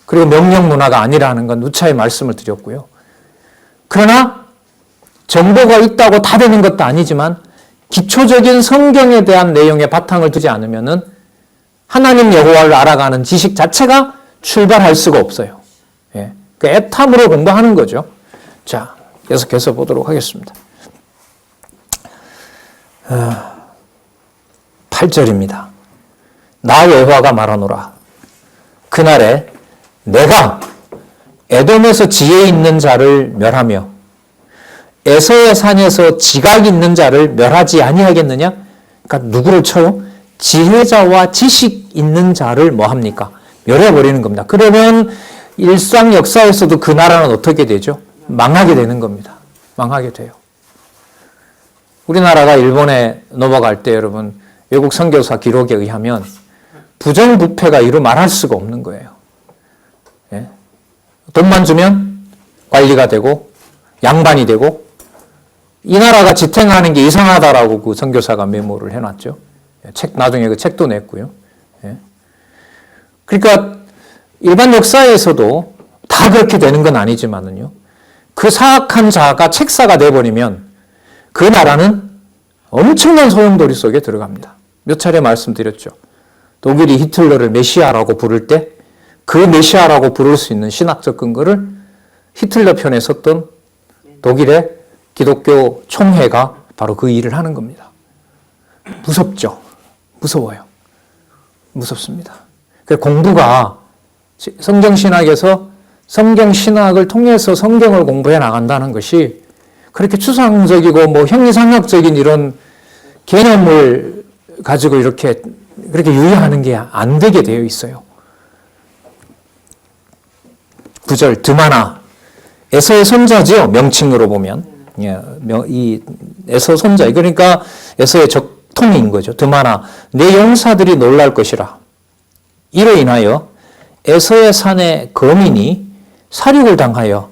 그리고 명령 문화가 아니라는 건 누차에 말씀을 드렸고요. 그러나 정보가 있다고 다 되는 것도 아니지만 기초적인 성경에 대한 내용에 바탕을 두지 않으면은 하나님 여호와를 알아가는 지식 자체가 출발할 수가 없어요. 예. 그 애탐으로 공부하는 거죠. 자, 계속해서 보도록 하겠습니다. 8절입니다. 나 여호와가 말하노라. 그날에 내가 에돔에서 지혜 있는 자를 멸하며 에서의 산에서 지각 있는 자를 멸하지 아니하겠느냐? 그러니까 누구를 쳐요? 지혜자와 지식 있는 자를 뭐 합니까? 멸해버리는 겁니다. 그러면 일상 역사에서도 그 나라는 어떻게 되죠? 망하게 되는 겁니다. 망하게 돼요. 우리나라가 일본에 넘어갈 때 여러분 외국 선교사 기록에 의하면 부정부패가 이루 말할 수가 없는 거예요. 예? 돈만 주면 관리가 되고 양반이 되고 이 나라가 지탱하는 게 이상하다라고 그 선교사가 메모를 해놨죠. 나중에 그 책도 냈고요. 예? 그러니까 일반 역사에서도 다 그렇게 되는 건 아니지만은요. 그 사악한 자가 책사가 돼버리면 그 나라는 엄청난 소용돌이 속에 들어갑니다. 몇 차례 말씀드렸죠. 독일이 히틀러를 메시아라고 부를 때 그 메시아라고 부를 수 있는 신학적 근거를 히틀러 편에 섰던 독일의 기독교 총회가 바로 그 일을 하는 겁니다. 무섭죠? 무서워요. 무섭습니다. 공부가 성경신학에서 성경신학을 통해서 성경을 공부해 나간다는 것이 그렇게 추상적이고 뭐 형이상학적인 이런 개념을 가지고 이렇게 그렇게 유의하는 게 안 되게 되어 있어요. 9절 드마나 에서의 손자지요. 명칭으로 보면 이 에서 손자 그러니까 에서의 적통인 거죠. 드마나 내 용사들이 놀랄 것이라. 이로 인하여 에서의 산의 거민이 살육을 당하여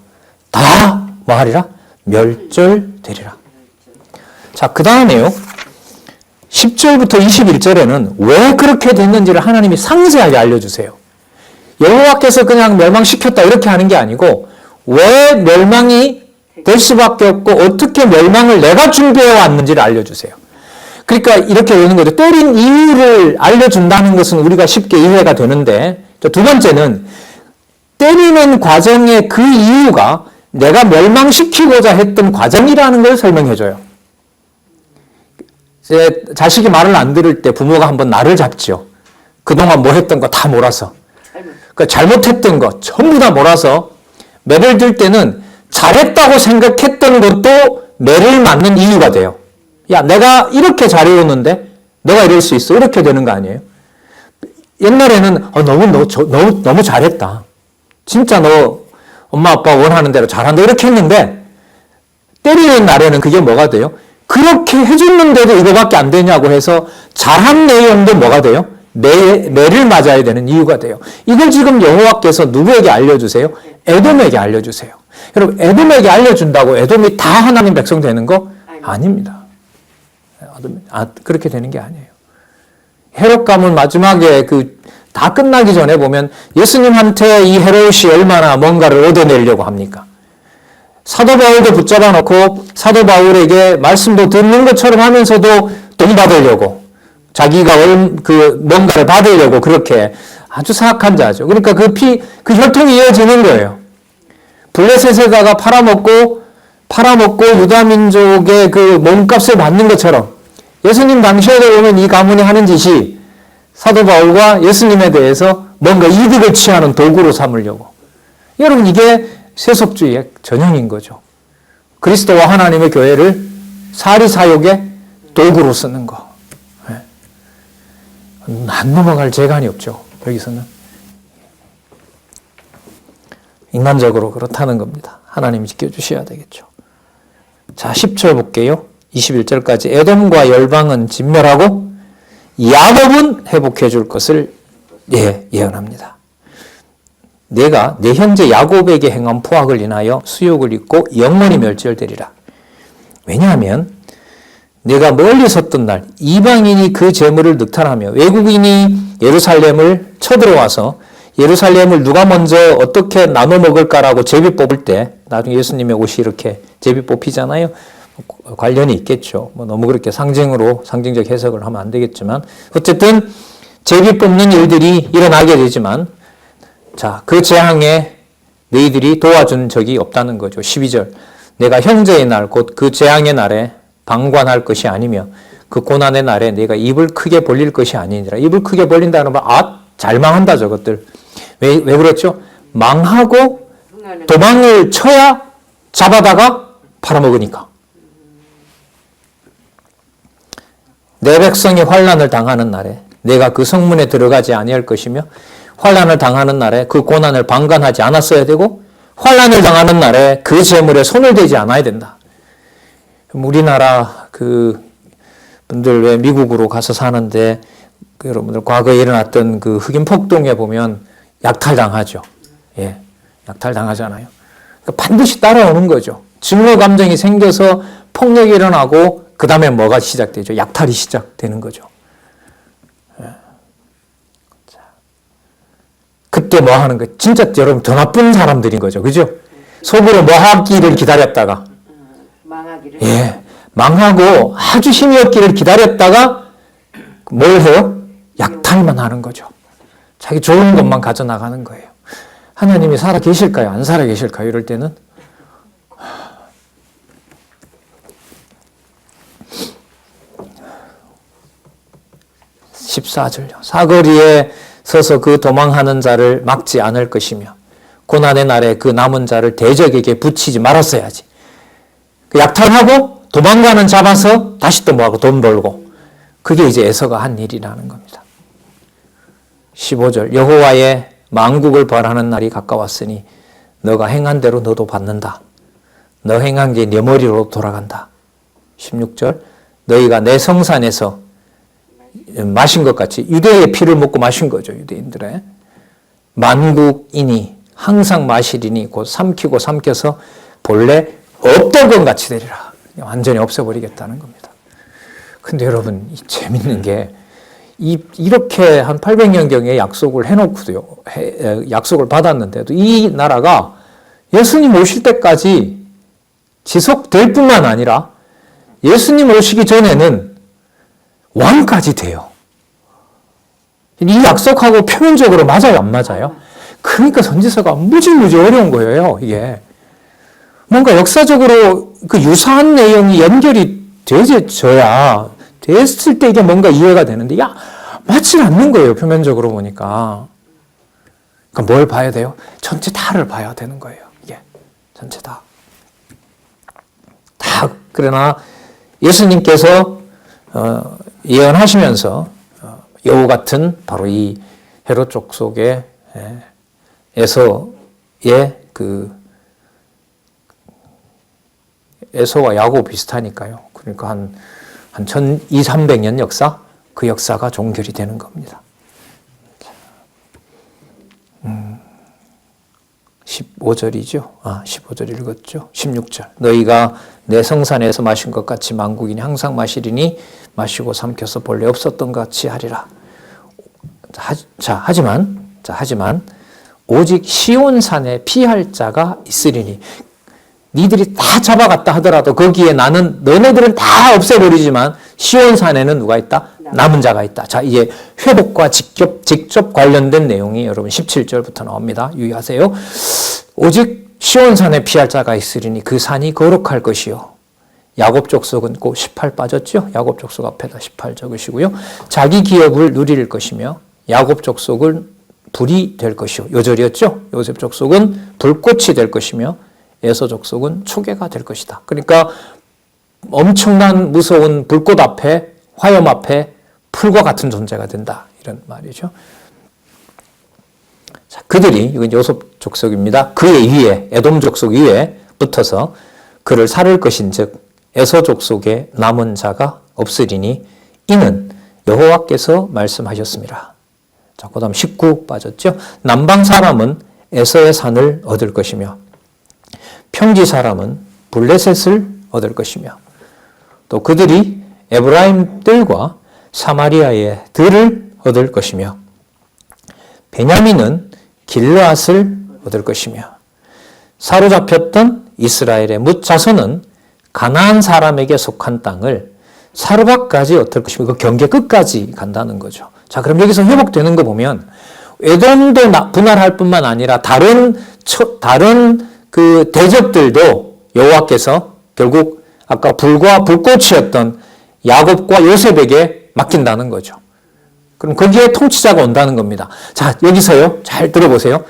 다 뭐하리라? 멸절되리라. 자, 그 다음에요. 10절부터 21절에는 왜 그렇게 됐는지를 하나님이 상세하게 알려주세요. 여호와께서 그냥 멸망시켰다 이렇게 하는 게 아니고 왜 멸망이 될 수밖에 없고 어떻게 멸망을 내가 준비해 왔는지를 알려주세요. 그러니까 이렇게 되는 거죠. 때린 이유를 알려준다는 것은 우리가 쉽게 이해가 되는데 두 번째는 때리는 과정의 그 이유가 내가 멸망시키고자 했던 과정이라는 걸 설명해줘요. 제 자식이 말을 안 들을 때 부모가 한번 나를 잡죠. 그동안 뭐 했던 거 다 몰아서. 그러니까 잘못했던 거 전부 다 몰아서 매를 들 때는 잘했다고 생각했던 것도 매를 맞는 이유가 돼요. 야, 내가 이렇게 잘해오는데 너가 이럴 수 있어. 이렇게 되는 거 아니에요? 옛날에는 너무 잘했다. 진짜 너 엄마 아빠 원하는 대로 잘한다. 이렇게 했는데 때리는 날에는 그게 뭐가 돼요? 그렇게 해줬는데도 이거밖에 안 되냐고 해서 잘한 내용도 뭐가 돼요? 매를 맞아야 되는 이유가 돼요. 이걸 지금 여호와께서 누구에게 알려주세요? 에돔에게 알려주세요. 여러분 에돔에게 알려준다고 에돔이 다 하나님 백성 되는 거 아닙니다. 그렇게 되는 게 아니에요. 헤롯 가문 마지막에 다 끝나기 전에 보면 예수님한테 이 헤롯이 얼마나 뭔가를 얻어내려고 합니까? 사도 바울도 붙잡아 놓고 사도 바울에게 말씀도 듣는 것처럼 하면서도 돈 받으려고 자기가 뭔가를 받으려고 그렇게 아주 사악한 자죠. 그러니까 그 혈통이 이어지는 거예요. 블레셋에다가 팔아먹고 유다민족의 그 몸값을 받는 것처럼 예수님 당시에도 보면 이 가문이 하는 짓이 사도 바울과 예수님에 대해서 뭔가 이득을 취하는 도구로 삼으려고. 여러분 이게 세속주의의 전형인 거죠. 그리스도와 하나님의 교회를 사리사욕의 도구로 쓰는 거. 안 넘어갈 재간이 없죠. 여기서는. 인간적으로 그렇다는 겁니다. 하나님이 지켜주셔야 되겠죠. 자, 10절 볼게요. 21절까지 에돔과 열방은 진멸하고 야곱은 회복해 줄 것을 예언합니다. 내가 내 형제 야곱에게 행한 포악을 인하여 수욕을 입고 영원히 멸절되리라. 왜냐하면 내가 멀리 섰던 날 이방인이 그 재물을 늑탈하며 외국인이 예루살렘을 쳐들어와서 예루살렘을 누가 먼저 어떻게 나눠 먹을까라고 제비 뽑을 때 나중에 예수님의 옷이 이렇게 제비 뽑히잖아요. 관련이 있겠죠. 너무 그렇게 상징적 해석을 하면 안 되겠지만 어쨌든 제비 뽑는 일들이 일어나게 되지만 자, 그 재앙에 너희들이 도와준 적이 없다는 거죠. 12절 내가 형제의 날 곧 그 재앙의 날에 방관할 것이 아니며 그 고난의 날에 내가 입을 크게 벌릴 것이 아니니라. 입을 크게 벌린다는 말 잘 망한다 저것들. 왜 그렇죠? 망하고 도망을 쳐야 잡아다가 팔아먹으니까. 내 백성이 환난을 당하는 날에 내가 그 성문에 들어가지 아니할 것이며 환난을 당하는 날에 그 고난을 방관하지 않았어야 되고 환난을 당하는 날에 그 재물에 손을 대지 않아야 된다. 우리나라 그 분들 왜 미국으로 가서 사는데 그 여러분들 과거에 일어났던 그 흑인 폭동에 보면 약탈당하죠. 예, 약탈당하잖아요. 그러니까 반드시 따라오는 거죠. 증오 감정이 생겨서 폭력이 일어나고 그 다음에 뭐가 시작되죠? 약탈이 시작되는 거죠. 예. 자, 그때 뭐 하는 거? 진짜 여러분 더 나쁜 사람들인 거죠. 그죠? 속으로 뭐 하기를 기다렸다가 망하기를. 예, 망하고 아주 힘이 없기를 기다렸다가 뭘 해요? 약탈만 하는 거죠. 자기 좋은 것만 가져나가는 거예요. 하나님이 살아 계실까요? 안 살아 계실까요? 이럴 때는 14절요. 사거리에 서서 그 도망하는 자를 막지 않을 것이며 고난의 날에 그 남은 자를 대적에게 붙이지 말았어야지. 그 약탈하고 도망가는 잡아서 다시 또 뭐하고 돈 벌고 그게 이제 에서가 한 일이라는 겁니다. 15절 여호와의 만국을 벌하는 날이 가까웠으니 너가 행한 대로 너도 받는다. 너 행한 게 네 머리로 돌아간다. 16절 너희가 내 성산에서 마신 것 같이 유대의 피를 먹고 마신 거죠. 유대인들의 만국이니 항상 마시리니 곧 삼키고 삼켜서 본래 없던 것 같이 되리라. 완전히 없애버리겠다는 겁니다. 근데 여러분 재밌는 게 이렇게 한 800년경에 약속을 해놓고도요, 약속을 받았는데도 이 나라가 예수님 오실 때까지 지속될 뿐만 아니라 예수님 오시기 전에는 왕까지 돼요. 이 약속하고 표면적으로 맞아요, 안 맞아요? 그러니까 선지서가 무지무지 어려운 거예요, 이게. 뭔가 역사적으로 그 유사한 내용이 연결이 되어져야 됐을 때 이게 뭔가 이해가 되는데, 야, 맞지 않는 거예요, 표면적으로 보니까. 그러니까 뭘 봐야 돼요? 전체 다를 봐야 되는 거예요, 이게. 전체 다. 그러나 예수님께서 예언하시면서 여우 같은 바로 이 헤롯 족속의 에서의 그 에서와 야곱 비슷하니까요. 그러니까 한 1200~300년 역사, 그 역사가 종결이 되는 겁니다. 15절이죠. 15절 읽었죠. 16절. 너희가 내 성산에서 마신 것 같이 만국이니 항상 마시리니 마시고 삼켜서 본래 없었던 것 같이 하리라. 하지만 오직 시온산에 피할 자가 있으리니 니들이 다 잡아갔다 하더라도 거기에 너네들은 다 없애버리지만 시온산에는 누가 있다? 남은 자가 있다. 자, 이제 회복과 직접 관련된 내용이 여러분 17절부터 나옵니다. 유의하세요. 오직 시온산에 피할 자가 있으리니 그 산이 거룩할 것이요. 야곱 족속은 꼭 18 빠졌죠? 야곱 족속 앞에다 18 적으시고요. 자기 기업을 누릴 것이며 야곱 족속은 불이 될 것이요. 요절이었죠? 요셉 족속은 불꽃이 될 것이며 에서 족속은 초계가 될 것이다. 그러니까 엄청난 무서운 불꽃 앞에 화염 앞에 풀과 같은 존재가 된다. 이런 말이죠. 자, 그들이 이건 요셉 족속입니다. 그의 위에 에돔 족속 위에 붙어서 그를 살을 것인즉 에서 족속에 남은 자가 없으리니 이는 여호와께서 말씀하셨습니다. 자, 그다음 19 빠졌죠. 남방 사람은 에서의 산을 얻을 것이며 평지 사람은 블레셋을 얻을 것이며 또 그들이 에브라임 뜰과 사마리아의 들을 얻을 것이며 베냐민은 길르앗을 얻을 것이며 사로잡혔던 이스라엘의 뭇 자손은 가나안 사람에게 속한 땅을 사르밧까지 얻을 것이며 그 경계 끝까지 간다는 거죠. 자, 그럼 여기서 회복되는 거 보면 에돔도 분할할 뿐만 아니라 다른 그 대적들도 여호와께서 결국 아까 불과 불꽃이었던 야곱과 요셉에게 맡긴다는 거죠. 그럼 거기에 통치자가 온다는 겁니다. 자, 여기서요. 잘 들어보세요.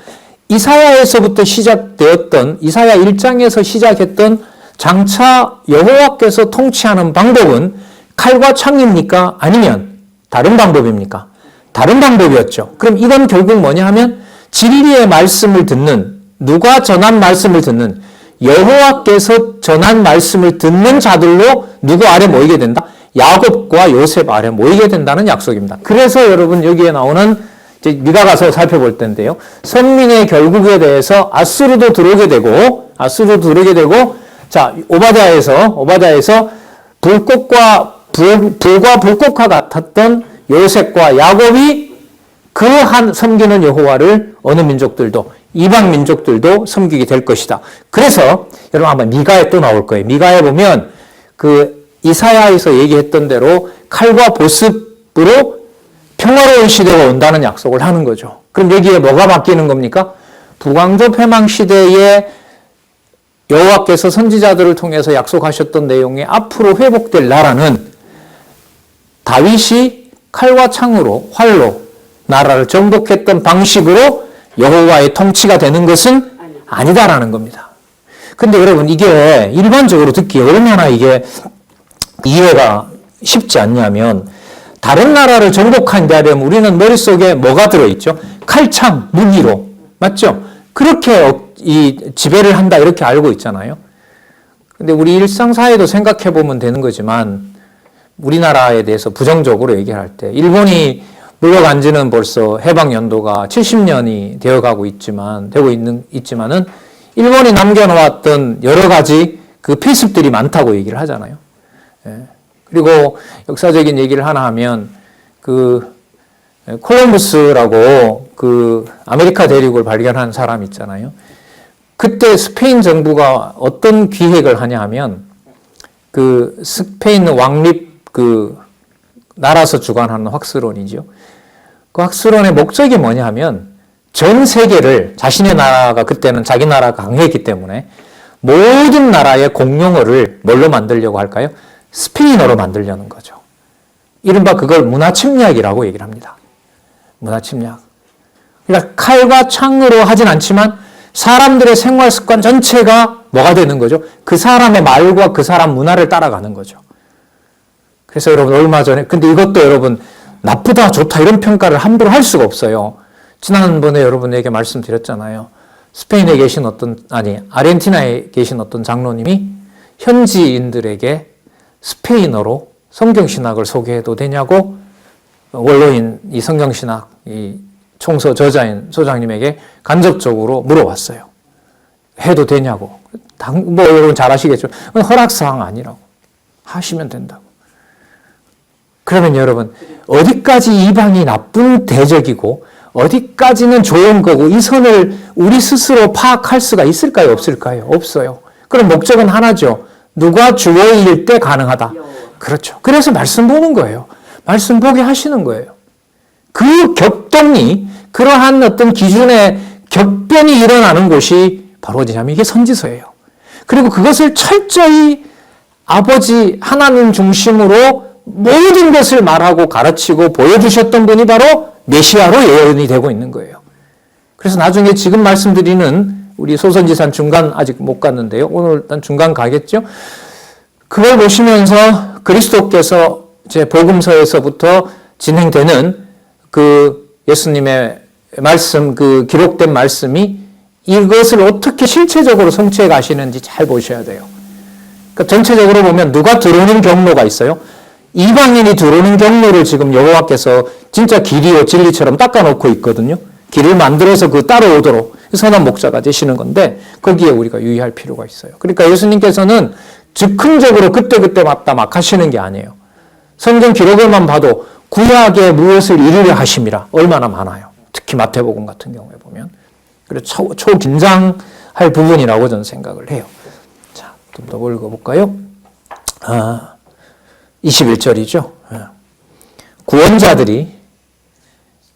이사야에서부터 시작되었던 이사야 1장에서 시작했던 장차 여호와께서 통치하는 방법은 칼과 창입니까? 아니면 다른 방법입니까? 다른 방법이었죠. 그럼 이건 결국 뭐냐 하면 진리의 말씀을 듣는, 누가 전한 말씀을 듣는, 여호와께서 전한 말씀을 듣는 자들로 누구 아래 모이게 된다? 야곱과 요셉 아래 모이게 된다는 약속입니다. 그래서 여러분 여기에 나오는 이제 미가 가서 살펴볼 텐데요. 선민의 결국에 대해서 아수르도 들어오게 되고 자, 오바댜에서 불과 불꽃과 같았던 요셉과 야곱이 그 한 섬기는 여호와를 어느 민족들도 이방 민족들도 섬기게 될 것이다. 그래서 여러분 아마 미가에 또 나올 거예요. 미가에 보면 그 이사야에서 얘기했던 대로 칼과 보습으로 평화로운 시대가 온다는 약속을 하는 거죠. 그럼 여기에 뭐가 바뀌는 겁니까? 북왕조 패망 시대에 여호와께서 선지자들을 통해서 약속하셨던 내용이 앞으로 회복될 나라는 다윗이 칼과 창으로 활로 나라를 정복했던 방식으로 여호와의 통치가 되는 것은 아니다라는 겁니다. 근데 여러분 이게 일반적으로 듣기에 얼마나 이게 이해가 쉽지 않냐면 다른 나라를 정복한다 하려면 우리는 머릿속에 뭐가 들어있죠? 칼창, 무기로. 맞죠? 그렇게 이 지배를 한다 이렇게 알고 있잖아요. 근데 우리 일상사회도 생각해 보면 되는 거지만 우리나라에 대해서 부정적으로 얘기할 때 일본이 물러간 지는 벌써 해방 연도가 70년이 되어가고 있지만은 일본이 남겨놓았던 여러 가지 그 필습들이 많다고 얘기를 하잖아요. 예. 그리고 역사적인 얘기를 하나 하면 그 콜럼버스라고 그 아메리카 대륙을 발견한 사람 있잖아요. 그때 스페인 정부가 어떤 기획을 하냐 하면 그 스페인 왕립 그 나라에서 주관하는 학술원이죠. 그 학술원의 목적이 뭐냐 하면 전 세계를 자신의 나라가 그때는 자기 나라가 강했기 때문에 모든 나라의 공용어를 뭘로 만들려고 할까요? 스페인어로 만들려는 거죠. 이른바 그걸 문화침략이라고 얘기를 합니다. 문화침략. 그러니까 칼과 창으로 하진 않지만 사람들의 생활 습관 전체가 뭐가 되는 거죠? 그 사람의 말과 그 사람 문화를 따라가는 거죠. 그래서 여러분 얼마 전에 근데 이것도 여러분 나쁘다 좋다 이런 평가를 함부로 할 수가 없어요. 지난번에 여러분에게 말씀드렸잖아요. 스페인에 계신 아르헨티나에 계신 어떤 장로님이 현지인들에게 스페인어로 성경신학을 소개해도 되냐고 원로인 이 성경신학 이 총서 저자인 소장님에게 간접적으로 물어봤어요. 해도 되냐고. 뭐 여러분 잘 아시겠죠. 허락사항 아니라고. 하시면 된다고. 그러면 여러분 어디까지 이방이 나쁜 대적이고 어디까지는 좋은 거고 이 선을 우리 스스로 파악할 수가 있을까요? 없을까요? 없어요. 그럼 목적은 하나죠. 누가 주어일 때 가능하다. 그렇죠. 그래서 말씀 보는 거예요. 말씀 보게 하시는 거예요. 그 격동이 그러한 어떤 기준의 격변이 일어나는 곳이 바로 어디냐면 이게 선지서예요. 그리고 그것을 철저히 아버지 하나님 중심으로 모든 것을 말하고 가르치고 보여주셨던 분이 바로 메시아로 예언이 되고 있는 거예요. 그래서 나중에 지금 말씀드리는 우리 소선지산 중간 아직 못 갔는데요. 오늘 일단 중간 가겠죠. 그걸 보시면서 그리스도께서 제 복음서에서부터 진행되는 그 예수님의 말씀, 그 기록된 말씀이 이것을 어떻게 실체적으로 성취해 가시는지 잘 보셔야 돼요. 그러니까 전체적으로 보면 누가 들어오는 경로가 있어요. 이방인이 들어오는 경로를 지금 여호와께서 진짜 길이요 진리처럼 닦아놓고 있거든요. 길을 만들어서 그 따라오도록 선한 목자가 되시는 건데 거기에 우리가 유의할 필요가 있어요. 그러니까 예수님께서는 즉흥적으로 그때그때마다 막 하시는 게 아니에요. 성경 기록을만 봐도 구약에 무엇을 이루려 하심이라 얼마나 많아요. 특히 마태복음 같은 경우에 보면. 그래서 초긴장할 부분이라고 저는 생각을 해요. 자, 좀 더 읽어볼까요? 21절이죠. 구원자들이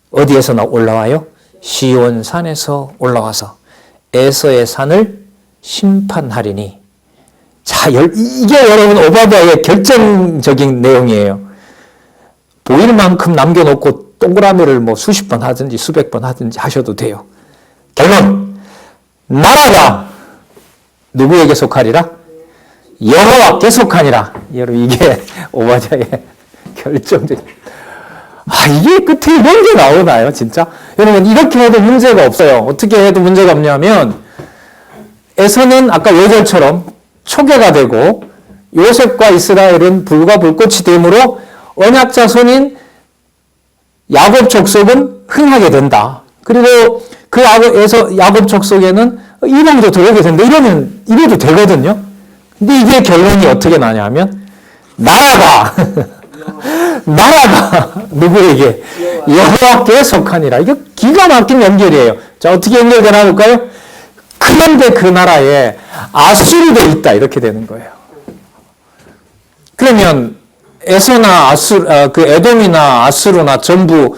어디에서 올라와요? 시온 산에서 올라와서 에서의 산을 심판하리니. 자, 이게 여러분 오바댜의 결정적인 내용이에요. 보일 만큼 남겨놓고 동그라미를 뭐 수십 번 하든지 수백 번 하든지 하셔도 돼요. 결론. 나라가 누구에게 속하리라? 여호와께 속하니라. 여러분 이게 오바댜의 결정적. 이게 끝에 이런 게 나오나요, 진짜? 여러분 이렇게 해도 문제가 없어요. 어떻게 해도 문제가 없냐면 에서는 아까 요절처럼 초계가 되고 요셉과 이스라엘은 불과 불꽃이 되므로 언약 자손인 야곱 족속은 흥하게 된다. 그리고 그 야곱 족속에는 이방도 들어오게 된다. 이래도 되거든요. 근데 이게 결론이 어떻게 나냐면 나라가 누구에게? 여호와께 속하니라. 이게 기가 막힌 연결이에요. 자, 어떻게 연결되나 볼까요? 그런데 그 나라에 아수르도 있다. 이렇게 되는 거예요. 그러면 에서나 에돔이나 아수르나 전부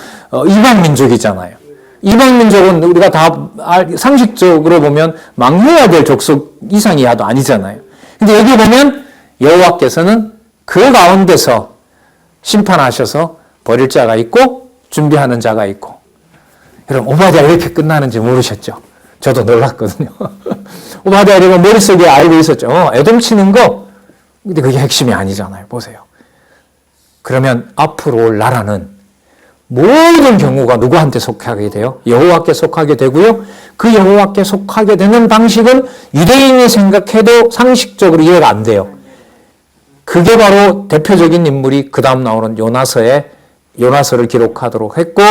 이방 민족이잖아요. 이방 민족은 우리가 다 상식적으로 보면 망해야 될 족속 이상이야도 아니잖아요. 근데 여기 보면 여호와께서는 그 가운데서 심판하셔서 버릴 자가 있고 준비하는 자가 있고. 여러분 오바댜 이렇게 끝나는지 모르셨죠? 저도 놀랐거든요. 오바댜 여러분 머릿속에 알고 있었죠. 에돔 치는 거. 근데 그게 핵심이 아니잖아요. 보세요. 그러면 앞으로 올 나라는 모든 경우가 누구한테 속하게 돼요? 여호와께 속하게 되고요. 그 여호와께 속하게 되는 방식은 유대인이 생각해도 상식적으로 이해가 안 돼요. 그게 바로 대표적인 인물이 그 다음 나오는 요나서를 기록하도록 했고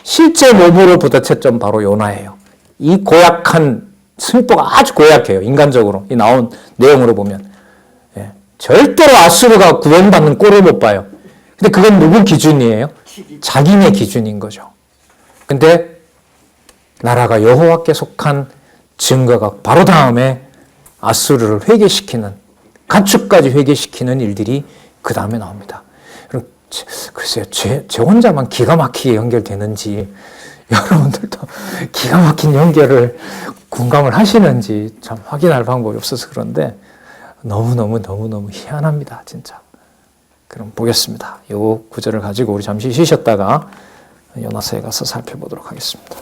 실제 몸으로 부딪혔던 바로 요나예요. 이 고약한 승부가 아주 고약해요. 인간적으로 이 나온 내용으로 보면 절대로 아수르가 구원받는 꼴을 못 봐요. 근데 그건 누구 기준이에요? 자기네 기준인 거죠. 근데 나라가 여호와께 속한 증거가 바로 다음에 아수르를 회개시키는 가축까지 회개시키는 일들이 그 다음에 나옵니다. 글쎄요, 제 혼자만 기가 막히게 연결되는지 여러분들도 기가 막힌 연결을 공감을 하시는지 참 확인할 방법이 없어서 그런데 너무너무 희한합니다, 진짜. 그럼 보겠습니다. 이 구절을 가지고 우리 잠시 쉬셨다가 요나서에 가서 살펴보도록 하겠습니다.